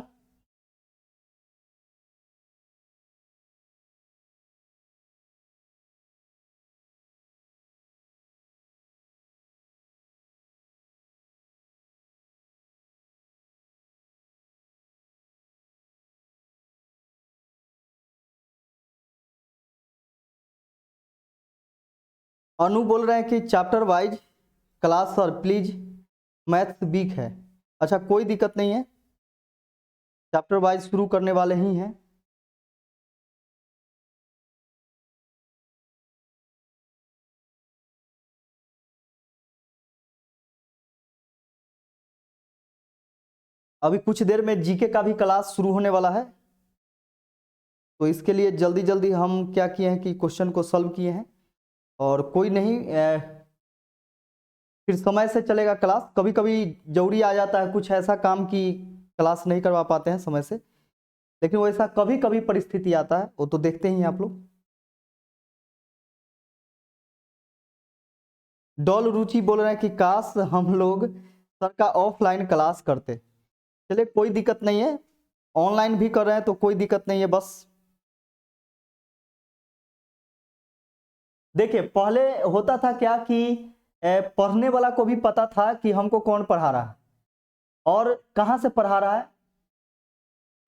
अनु बोल रहे हैं कि chapter wise class sir please, maths weak है। अच्छा कोई दिक्कत नहीं है, चैप्टर वाइज शुरू करने वाले ही हैं। अभी कुछ देर में जीके का भी क्लास शुरू होने वाला है, तो इसके लिए जल्दी जल्दी हम क्या किए हैं कि क्वेश्चन को सॉल्व किए हैं। और कोई नहीं, फिर समय से चलेगा क्लास। कभी कभी जरूरी आ जाता है कुछ ऐसा काम की क्लास नहीं करवा पाते हैं समय से, लेकिन वैसा कभी कभी परिस्थिति आता है, वो तो देखते ही हैं आप लोग। डॉल रुचि बोल रहे हैं कि काश हम लोग सर का ऑफलाइन क्लास करते। चलिए कोई दिक्कत नहीं है, ऑनलाइन भी कर रहे हैं तो कोई दिक्कत नहीं है। बस देखिए पहले होता था क्या कि पढ़ने वाला को भी पता था कि हमको कौन पढ़ा रहा है और कहाँ से पढ़ा रहा है,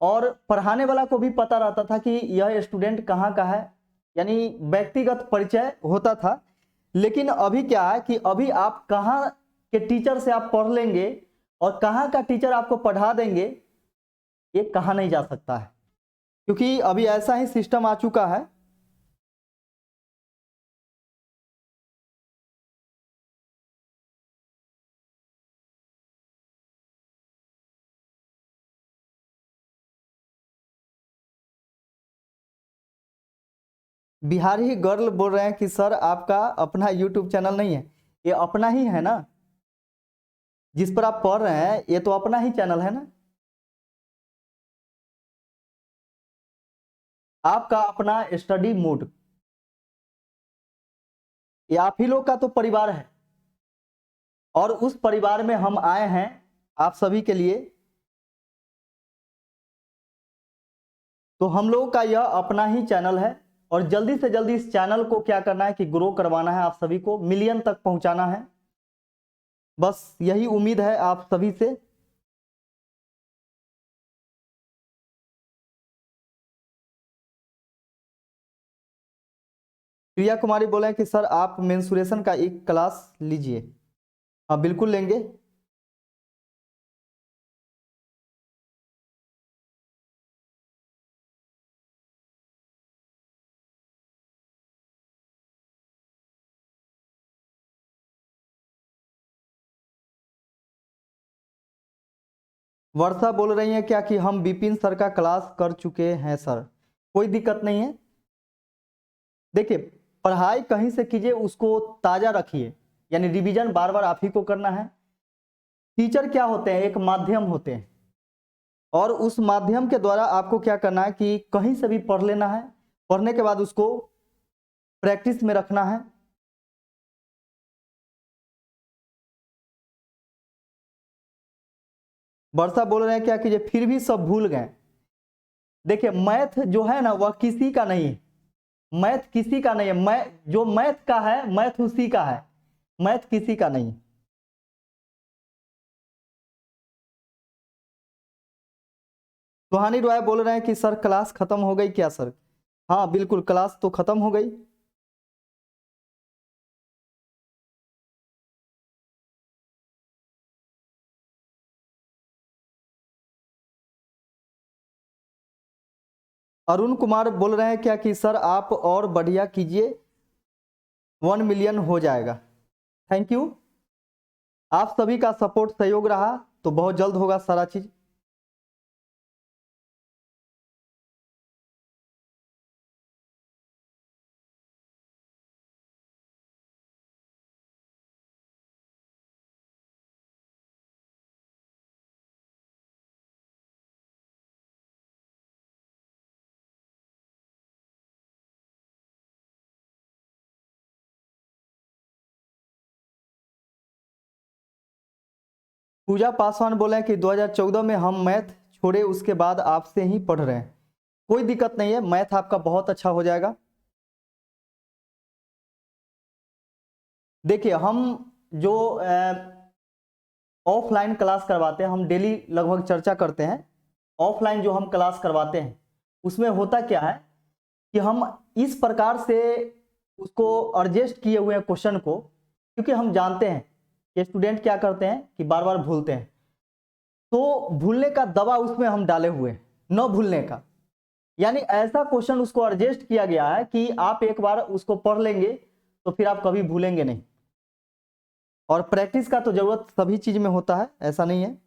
और पढ़ाने वाला को भी पता रहता था कि यह स्टूडेंट कहाँ का है, यानी व्यक्तिगत परिचय होता था। लेकिन अभी क्या है कि अभी आप कहाँ के टीचर से आप पढ़ लेंगे और कहाँ का टीचर आपको पढ़ा देंगे ये कहा नहीं जा सकता है, क्योंकि अभी ऐसा ही सिस्टम आ चुका है। बिहारी गर्ल बोल रहे हैं कि सर आपका अपना यूट्यूब चैनल नहीं है। ये अपना ही है ना, जिस पर आप पढ़ रहे हैं ये तो अपना ही चैनल है ना, आपका अपना स्टडी मोड। ये आप ही लोग का तो परिवार है, और उस परिवार में हम आए हैं आप सभी के लिए। तो हम लोग का यह अपना ही चैनल है, और जल्दी से जल्दी इस चैनल को क्या करना है कि ग्रो करवाना है, आप सभी को मिलियन तक पहुंचाना है। बस यही उम्मीद है आप सभी से। प्रिया कुमारी बोले हैं कि सर आप मेंसुरेशन का एक क्लास लीजिए। हाँ बिल्कुल लेंगे। वर्षा बोल रही है क्या कि हम विपिन सर का क्लास कर चुके हैं सर। कोई दिक्कत नहीं है। देखिए पढ़ाई कहीं से कीजिए, उसको ताजा रखिए, यानी रिवीजन बार बार आप ही को करना है। टीचर क्या होते हैं, एक माध्यम होते हैं, और उस माध्यम के द्वारा आपको क्या करना है कि कहीं से भी पढ़ लेना है, पढ़ने के बाद उसको प्रैक्टिस में रखना है। वर्षा बोल रहे हैं क्या कीजिए, फिर भी सब भूल गए। देखिए मैथ जो है ना वह किसी का नहीं है, मैथ किसी का नहीं है। जो मैथ का है मैथ उसी का है, मैथ किसी का नहीं। सुहानी रॉय बोल रहे हैं कि सर क्लास खत्म हो गई क्या सर। हाँ बिल्कुल क्लास तो खत्म हो गई। अरुण कुमार बोल रहे हैं क्या कि सर आप और बढ़िया कीजिए, 1 मिलियन हो जाएगा। थैंक यू, आप सभी का सपोर्ट सहयोग रहा तो बहुत जल्द होगा सारा चीज। पूजा पासवान बोले हैं कि 2014 में हम मैथ छोड़े, उसके बाद आपसे ही पढ़ रहे हैं। कोई दिक्कत नहीं है, मैथ आपका बहुत अच्छा हो जाएगा। देखिए हम जो ऑफलाइन क्लास करवाते हैं, हम डेली लगभग चर्चा करते हैं। ऑफलाइन जो हम क्लास करवाते हैं उसमें होता क्या है कि हम इस प्रकार से उसको एडजस्ट किए हुए क्वेश्चन को, क्योंकि हम जानते हैं कि स्टूडेंट क्या करते हैं कि बार बार भूलते हैं, तो भूलने का दवा उसमें हम डाले हुए हैं, न भूलने का। यानी ऐसा क्वेश्चन उसको एडजस्ट किया गया है कि आप एक बार उसको पढ़ लेंगे तो फिर आप कभी भूलेंगे नहीं। और प्रैक्टिस का तो जरूरत सभी चीज में होता है, ऐसा नहीं है।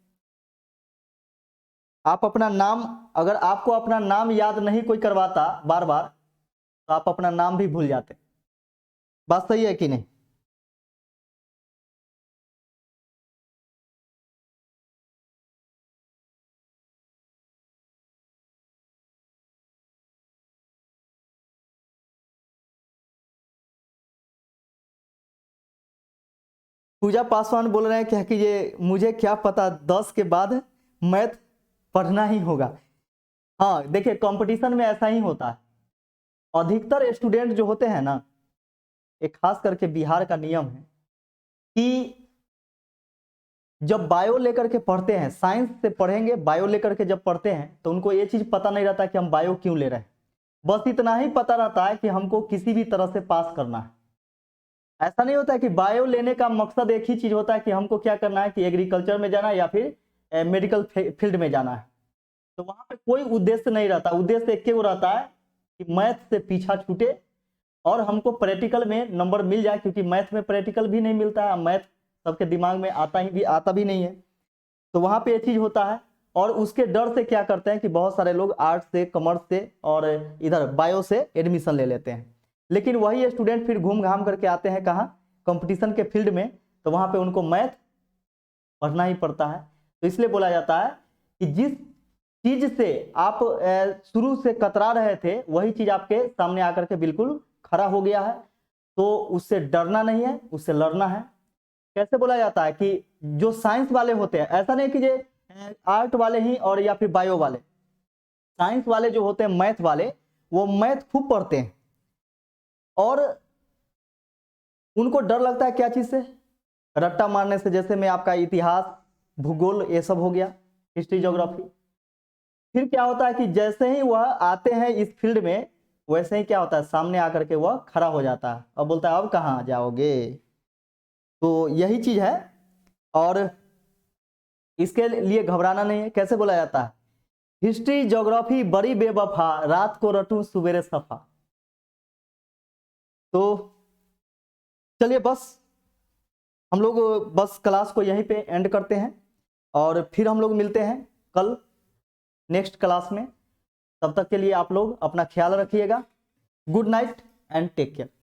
आप अपना नाम, अगर आपको अपना नाम याद नहीं कोई करवाता बार बार, तो आप अपना नाम भी भूल जाते। बात सही है कि नहीं? पूजा पासवान बोल रहे हैं क्या कि ये मुझे क्या पता 10 के बाद मैथ पढ़ना ही होगा। हाँ देखिए, कंपटीशन में ऐसा ही होता है। अधिकतर स्टूडेंट जो होते हैं ना, एक खास करके बिहार का नियम है कि जब बायो लेकर के पढ़ते हैं, साइंस से पढ़ेंगे, बायो लेकर के जब पढ़ते हैं तो उनको ये चीज पता नहीं रहता कि हम बायो क्यों ले रहे हैं। बस इतना ही पता रहता है कि हमको किसी भी तरह से पास करना है। ऐसा नहीं होता है कि बायो लेने का मकसद एक ही चीज होता है कि हमको क्या करना है कि एग्रीकल्चर में जाना है या फिर मेडिकल फील्ड में जाना है। तो वहां पे कोई उद्देश्य नहीं रहता, उद्देश्य एक ही रहता है कि मैथ से पीछा छूटे और हमको प्रैक्टिकल में नंबर मिल जाए, क्योंकि मैथ में प्रैक्टिकल भी नहीं मिलता है, मैथ सबके दिमाग में आता भी नहीं है। तो वहां पे ये चीज होता है। और उसके डर से क्या करते हैं कि बहुत सारे लोग आर्ट्स से, कॉमर्स से और इधर बायो से एडमिशन ले लेते हैं। लेकिन वही स्टूडेंट फिर घूम घाम करके आते हैं कहाँ, कंपटीशन के फील्ड में, तो वहां पे उनको मैथ पढ़ना ही पड़ता है। तो इसलिए बोला जाता है कि जिस चीज से आप शुरू से कतरा रहे थे, वही चीज आपके सामने आकर के बिल्कुल खड़ा हो गया है, तो उससे डरना नहीं है, उससे लड़ना है। कैसे बोला जाता है कि जो साइंस वाले होते हैं, ऐसा नहीं कि ये आर्ट वाले ही और या फिर बायो वाले, साइंस वाले जो होते हैं, मैथ वाले, वो मैथ खूब पढ़ते हैं और उनको डर लगता है क्या चीज से, रट्टा मारने से। जैसे में आपका इतिहास, भूगोल, ये सब हो गया, हिस्ट्री, ज्योग्राफी। फिर क्या होता है कि जैसे ही वह आते हैं इस फील्ड में, वैसे ही क्या होता है, सामने आकर के वह खड़ा हो जाता है और बोलता है अब कहाँ जाओगे। तो यही चीज है। और इसके लिए घबराना नहीं है। कैसे बोला जाता है, हिस्ट्री ज्योग्राफी बड़ी बेवफा, रात को रटूं सुबेरे सफा। तो चलिए बस हम लोग बस क्लास को यहीं पे एंड करते हैं और फिर हम लोग मिलते हैं कल नेक्स्ट क्लास में। तब तक के लिए आप लोग अपना ख्याल रखिएगा। Good night and take care.